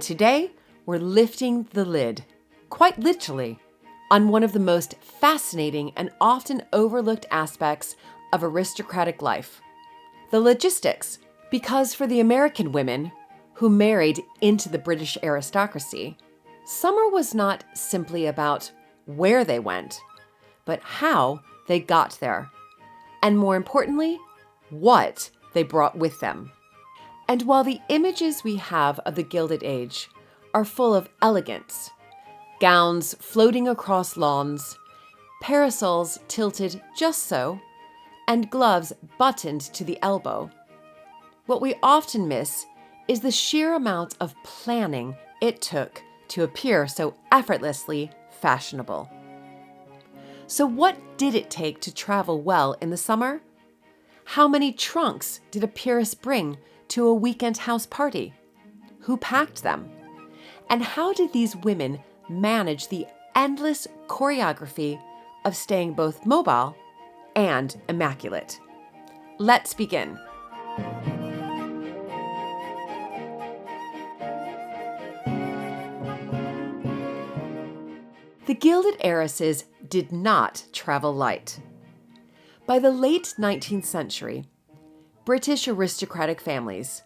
today, we're lifting the lid, quite literally, on one of the most fascinating and often overlooked aspects of aristocratic life, the logistics. Because for the American women who married into the British aristocracy, summer was not simply about where they went, but how they got there, and more importantly, what they brought with them. And while the images we have of the Gilded Age are full of elegance, gowns floating across lawns, parasols tilted just so, and gloves buttoned to the elbow, what we often miss is the sheer amount of planning it took to appear so effortlessly fashionable. So what did it take to travel well in the summer? How many trunks did a peeress bring to a weekend house party? Who packed them? And how did these women manage the endless choreography of staying both mobile and immaculate? Let's begin. The Gilded Heiresses did not travel light. By the late 19th century, British aristocratic families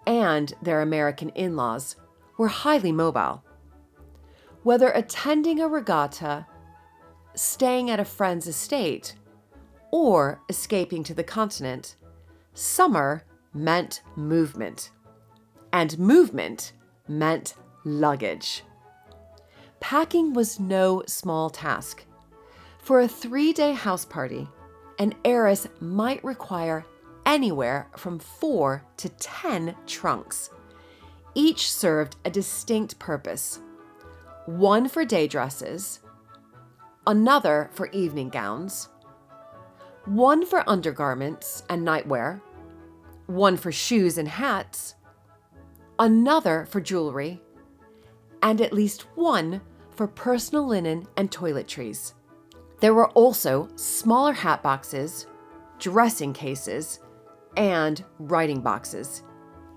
and their American in-laws were highly mobile. Whether attending a regatta, staying at a friend's estate, or escaping to the continent, summer meant movement, and movement meant luggage. Packing was no small task. For a 3-day house party, an heiress might require anywhere from 4 to 10 trunks. Each served a distinct purpose. One for day dresses, another for evening gowns, one for undergarments and nightwear, one for shoes and hats, another for jewelry, and at least one for personal linen and toiletries. There were also smaller hat boxes, dressing cases, and writing boxes,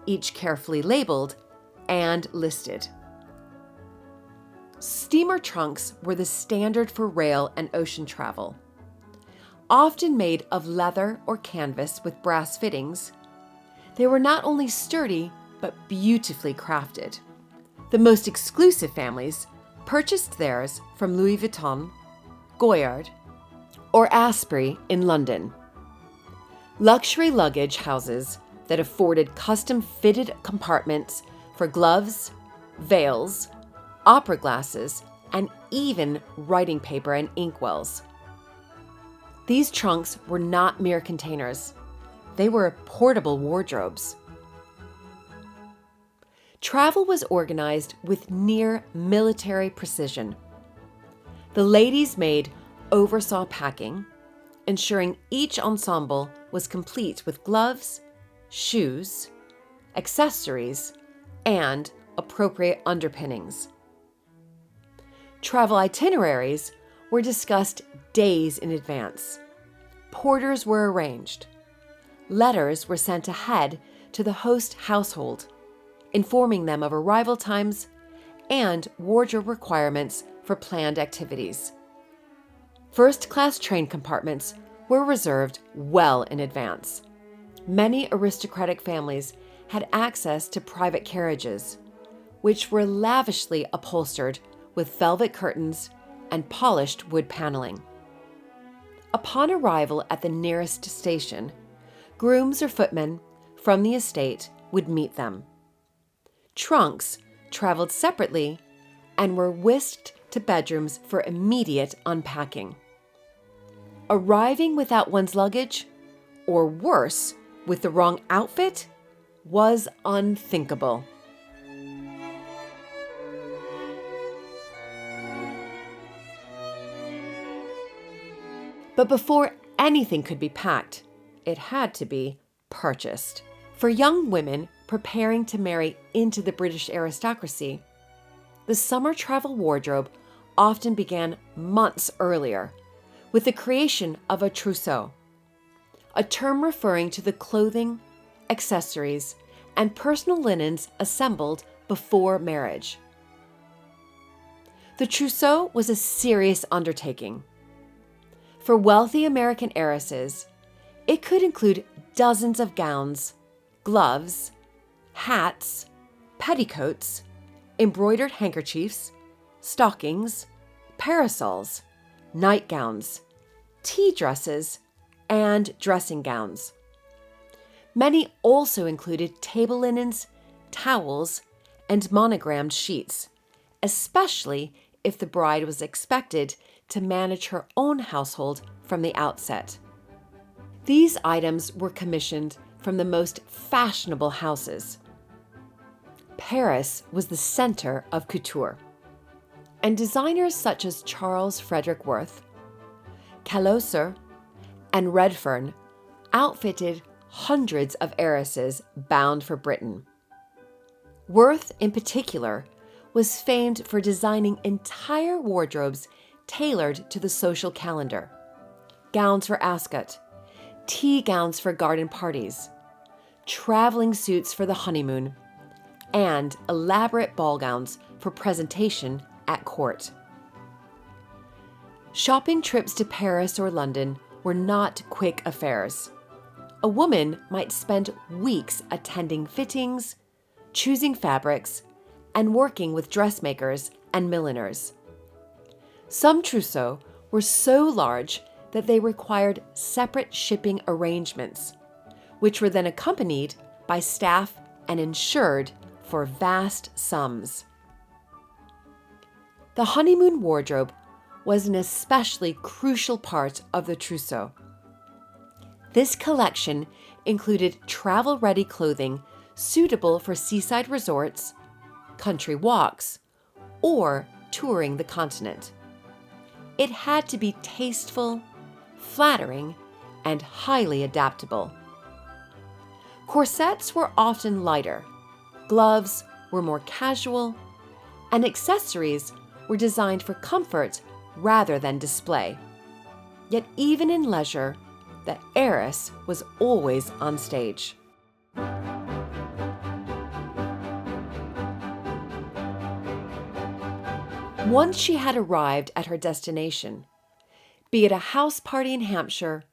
each carefully labeled and listed. Steamer trunks were the standard for rail and ocean travel. Often made of leather or canvas with brass fittings, they were not only sturdy, but beautifully crafted. The most exclusive families purchased theirs from Louis Vuitton, Goyard, or Asprey in London. Luxury luggage houses that afforded custom-fitted compartments for gloves, veils, opera glasses, and even writing paper and inkwells. These trunks were not mere containers. They were portable wardrobes. Travel was organized with near military precision. The ladies' maid oversaw packing, ensuring each ensemble was complete with gloves, shoes, accessories, and appropriate underpinnings. Travel itineraries were discussed days in advance. Porters were arranged. Letters were sent ahead to the host household, informing them of arrival times and wardrobe requirements for planned activities. First-class train compartments were reserved well in advance. Many aristocratic families had access to private carriages, which were lavishly upholstered with velvet curtains and polished wood paneling. Upon arrival at the nearest station, grooms or footmen from the estate would meet them. Trunks traveled separately and were whisked to bedrooms for immediate unpacking. Arriving without one's luggage, or worse, with the wrong outfit, was unthinkable. But before anything could be packed, it had to be purchased. For young women preparing to marry into the British aristocracy, the summer travel wardrobe often began months earlier with the creation of a trousseau, a term referring to the clothing, accessories, and personal linens assembled before marriage. The trousseau was a serious undertaking. For wealthy American heiresses, it could include dozens of gowns, gloves, hats, petticoats, embroidered handkerchiefs, stockings, parasols, nightgowns, tea dresses, and dressing gowns. Many also included table linens, towels, and monogrammed sheets, especially if the bride was expected to manage her own household from the outset. These items were commissioned from the most fashionable houses. Paris was the center of couture, and designers such as Charles Frederick Worth, Caloser, and Redfern outfitted hundreds of heiresses bound for Britain. Worth, in particular, was famed for designing entire wardrobes tailored to the social calendar: gowns for Ascot, tea gowns for garden parties, traveling suits for the honeymoon, and elaborate ball gowns for presentation at court. Shopping trips to Paris or London were not quick affairs. A woman might spend weeks attending fittings, choosing fabrics, and working with dressmakers and milliners. Some trousseaux were so large that they required separate shipping arrangements, which were then accompanied by staff and insured for vast sums. The honeymoon wardrobe was an especially crucial part of the trousseau. This collection included travel-ready clothing suitable for seaside resorts, country walks, or touring the continent. It had to be tasteful, flattering, and highly adaptable. Corsets were often lighter, gloves were more casual, and accessories were designed for comfort rather than display. Yet even in leisure, the heiress was always on stage. Once she had arrived at her destination, be it a house party in Hampshire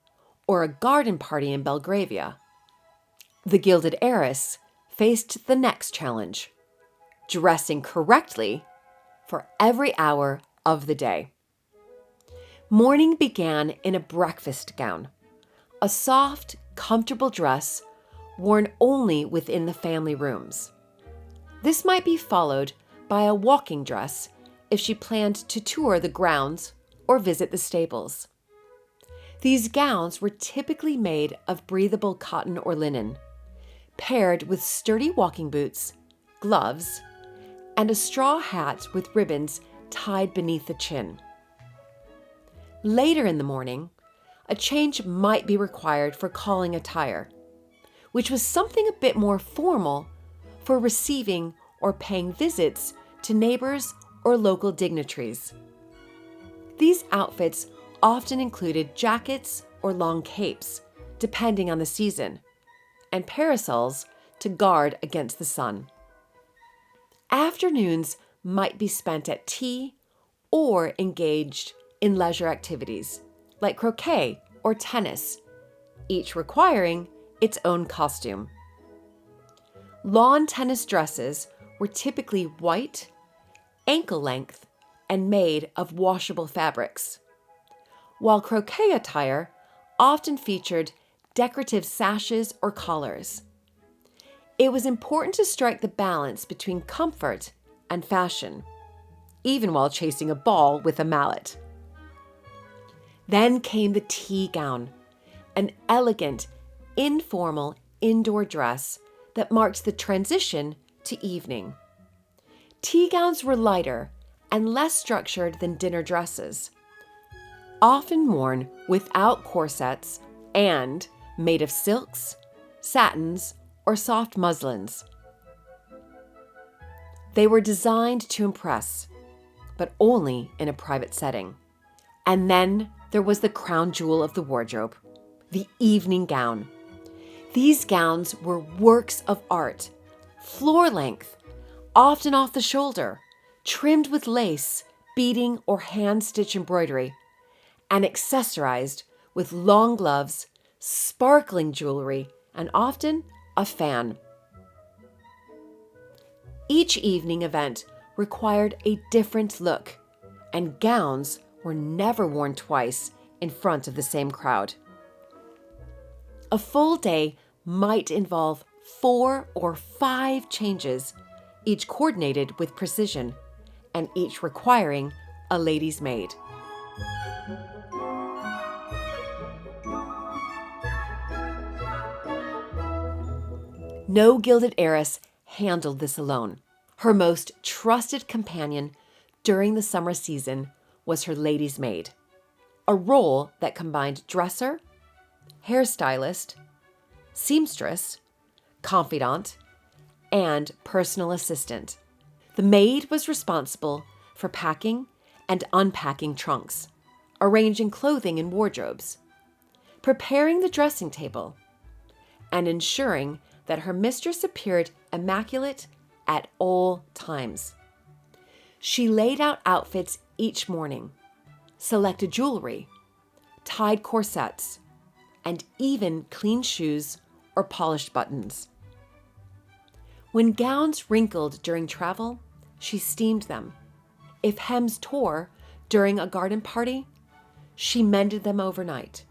or a garden party in Belgravia, the Gilded Heiress faced the next challenge: dressing correctly for every hour of the day. Morning began in a breakfast gown, a soft, comfortable dress worn only within the family rooms. This might be followed by a walking dress if she planned to tour the grounds or visit the stables. These gowns were typically made of breathable cotton or linen, paired with sturdy walking boots, gloves, and a straw hat with ribbons tied beneath the chin. Later in the morning, a change might be required for calling attire, which was something a bit more formal for receiving or paying visits to neighbors or local dignitaries. These outfits often included jackets or long capes, depending on the season, and parasols to guard against the sun. Afternoons might be spent at tea or engaged in leisure activities like croquet or tennis, each requiring its own costume. Lawn tennis dresses were typically white, ankle length, and made of washable fabrics, while croquet attire often featured decorative sashes or collars. It was important to strike the balance between comfort and fashion, even while chasing a ball with a mallet. Then came the tea gown, an elegant, informal indoor dress that marked the transition to evening. Tea gowns were lighter and less structured than dinner dresses, often worn without corsets and made of silks, satins, or soft muslins. They were designed to impress, but only in a private setting. And then there was the crown jewel of the wardrobe, the evening gown. These gowns were works of art, floor length, often off the shoulder, trimmed with lace, beading, or hand-stitch embroidery, and accessorized with long gloves, sparkling jewelry, and often a fan. Each evening event required a different look, and gowns were never worn twice in front of the same crowd. A full day might involve 4 or 5 changes, each coordinated with precision, and each requiring a lady's maid. No Gilded Heiress handled this alone. Her most trusted companion during the summer season was her lady's maid, a role that combined dresser, hairstylist, seamstress, confidant, and personal assistant. The maid was responsible for packing and unpacking trunks, arranging clothing in wardrobes, preparing the dressing table, and ensuring that her mistress appeared immaculate at all times. She laid out outfits each morning, selected jewelry, tied corsets, and even cleaned shoes or polished buttons. When gowns wrinkled during travel, she steamed them. If hems tore during a garden party, she mended them overnight.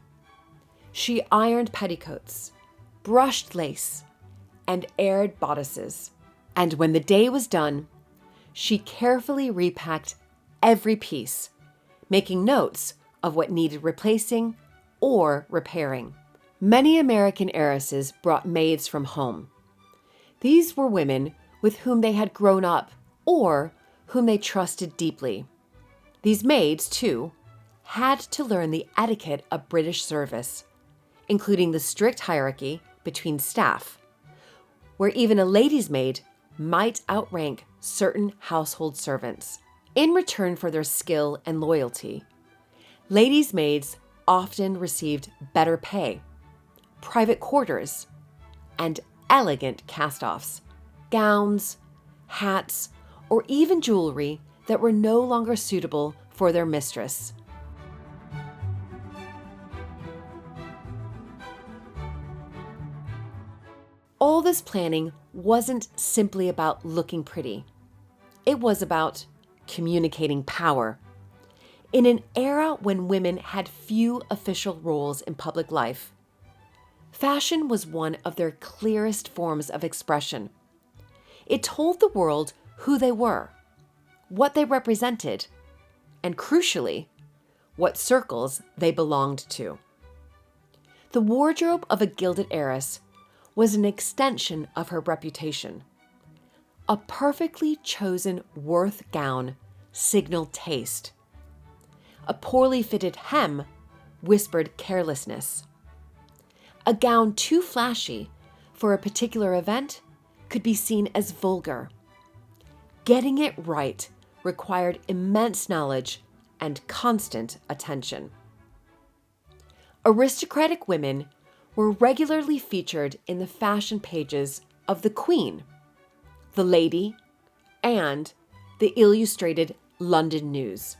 She ironed petticoats, brushed lace, and aired bodices. And when the day was done, she carefully repacked every piece, making notes of what needed replacing or repairing. Many American heiresses brought maids from home. These were women with whom they had grown up or whom they trusted deeply. These maids, too, had to learn the etiquette of British service, including the strict hierarchy between staff, where even a lady's maid might outrank certain household servants. In return for their skill and loyalty, ladies' maids often received better pay, private quarters, and elegant cast-offs, gowns, hats, or even jewelry that were no longer suitable for their mistress. All this planning wasn't simply about looking pretty. It was about communicating power. In an era when women had few official roles in public life, fashion was one of their clearest forms of expression. It told the world who they were, what they represented, and crucially, what circles they belonged to. The wardrobe of a gilded heiress was an extension of her reputation. A perfectly chosen Worth gown signaled taste. A poorly fitted hem whispered carelessness. A gown too flashy for a particular event could be seen as vulgar. Getting it right required immense knowledge and constant attention. Aristocratic women were regularly featured in the fashion pages of The Queen, The Lady, and the Illustrated London News.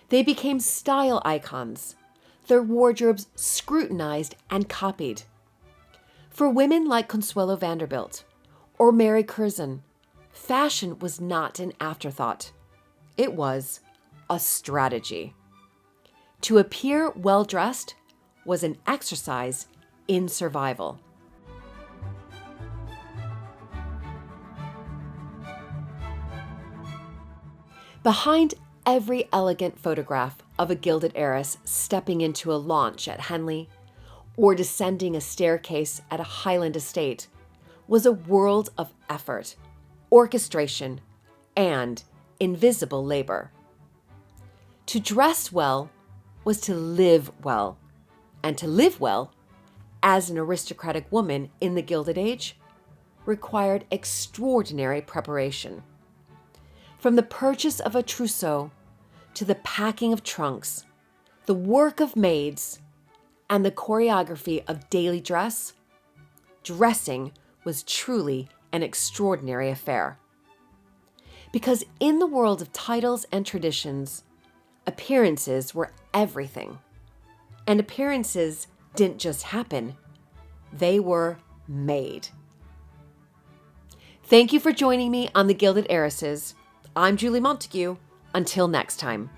They became style icons, their wardrobes scrutinized and copied. For women like Consuelo Vanderbilt or Mary Curzon, fashion was not an afterthought. It was a strategy. To appear well-dressed was an exercise in survival. Behind every elegant photograph of a gilded heiress stepping into a launch at Henley or descending a staircase at a Highland estate was a world of effort, orchestration, and invisible labor. To dress well was to live well, and to live well, as an aristocratic woman in the Gilded Age, required extraordinary preparation. From the purchase of a trousseau to the packing of trunks, the work of maids, and the choreography of daily dress, dressing was truly an extraordinary affair. Because in the world of titles and traditions, appearances were everything. And appearances didn't just happen, they were made. Thank you for joining me on the Gilded Heiresses. I'm Julie Montague. Until next time.